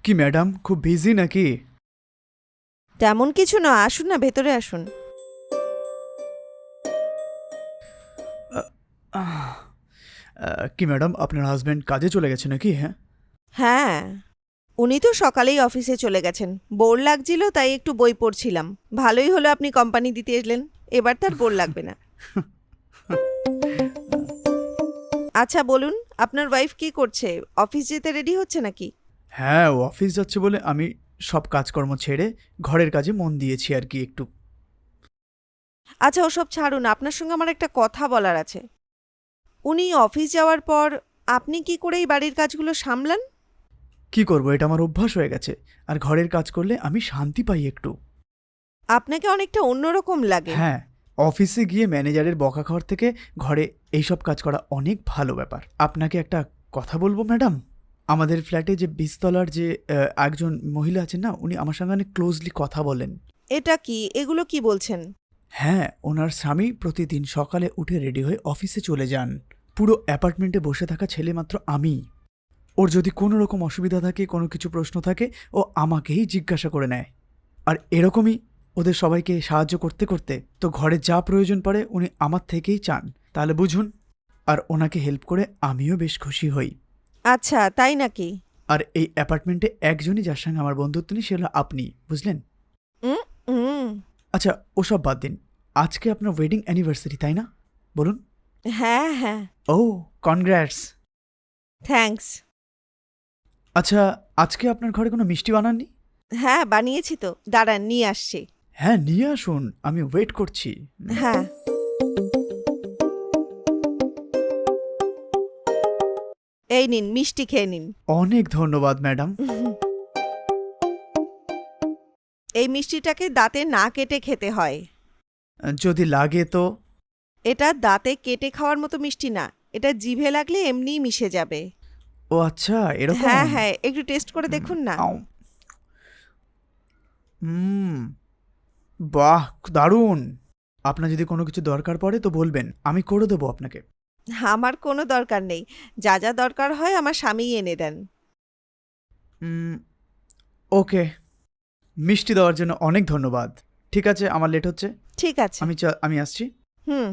কি ম্যাডাম খুব বিজি নাকি? তেমন কিছু না, আসুন না, ভেতরে আসুন। আহ, কি ম্যাডাম আপনার হাজবেন্ড কাজে চলে গেছে নাকি? হ্যাঁ। হ্যাঁ, উনি তো সকালেই অফিসে চলে গেছেন। বোর লাগছিল তাই একটু বই পড়ছিলাম। ভালোই হলো আপনি কোম্পানি দিতে এলেন, এবার তার বোর লাগবে না। আচ্ছা বলুন, আপনার ওয়াইফ কি করছে? অফিস যেতে রেডি হচ্ছে নাকি? হ্যাঁ, ও অফিস যাচ্ছে বলে আমি সব কাজকর্ম ছেড়ে ঘরের কাজে মন দিয়েছি আর কি একটু। আচ্ছা ওসব ছাড়ুন, আপনার সঙ্গে আমার একটা কথা বলার আছে। উনি অফিস যাওয়ার পর আপনি কি করে এই বাড়ির কাজগুলো সামলান? কি করব, এটা আমার অভ্যাস হয়ে গেছে। আর ঘরের কাজ করলে আমি শান্তি পাই একটু। আপনাকে অনেকটা অন্যরকম লাগে। হ্যাঁ, অফিসে গিয়ে ম্যানেজারের বকা খাওয়ার থেকে ঘরে এইসব কাজ করা অনেক ভালো ব্যাপার। আপনাকে একটা কথা বলবো ম্যাডাম, আমাদের ফ্ল্যাটে যে ২০ তলার যে একজন মহিলা আছেন না, উনি আমার সঙ্গে অনেক ক্লোজলি কথা বলেন। এটা কি, এগুলো কি বলছেন? হ্যাঁ, ওনার স্বামী প্রতিদিন সকালে উঠে রেডি হয়ে অফিসে চলে যান। পুরো অ্যাপার্টমেন্টে বসে থাকা ছেলে মাত্র আমি। ওর যদি কোনো রকম অসুবিধা থাকে, কোনো কিছু প্রশ্ন থাকে, ও আমাকেই জিজ্ঞাসা করে নেয়। আর এরকমই ওদের সবাইকে সাহায্য করতে করতে তো ঘরে যা প্রয়োজন পড়ে উনি আমার থেকেই চান। তাহলে বুঝুন, আর ওনাকে হেল্প করে আমিও বেশ খুশি হই। আচ্ছা তাই নাকি? আর এই অ্যাপার্টমেন্টে একজনই যার সঙ্গে আমার বন্ধুত্ব নেই, সে হলো আপনি, বুঝলেন? হুম হুম। আচ্ছা, ওসব বাদ দিন। আজকে আপনার ওয়েডিং অ্যানিভার্সারি, তাই না? বলুন। হ্যাঁ হ্যাঁ। ও, কনগ্র্যাটস। থ্যাঙ্কস। আচ্ছা, আজকে আপনার ঘরে কোনো মিষ্টি বানাননি? হ্যাঁ বানিয়েছি তো, দাঁড়ান নিয়ে আসছি। হ্যাঁ, নিয়ে আসুন, আমি ওয়েট করছি। হ্যাঁ, এই নিন মিষ্টি খেয়ে নিন। অনেক ধন্যবাদ ম্যাডাম। এই মিষ্টিটাকে দাঁতে না কেটে খেতে হয়। যদি লাগে তো। এটা দাঁতে কেটে খাওয়ার মতো মিষ্টি না, এটা জিভে লাগলে এমনিই মিশে যাবে। ও আচ্ছা, এরকম। হ্যাঁ হ্যাঁ, একটু টেস্ট করে দেখুন না। আও। হুম, বাহ, দারুণ। আপনার যদি কোনো কিছু দরকার পড়ে তো বলবেন, আমি করে দেবো আপনাকে। আমার কোনো দরকার নেই, যা যা দরকার হয় আমার স্বামীই এনে দেন। উম, ওকে, মিষ্টি দেওয়ার জন্য অনেক ধন্যবাদ। ঠিক আছে, আমার লেট হচ্ছে। ঠিক আছে। আমি আসছি। হুম।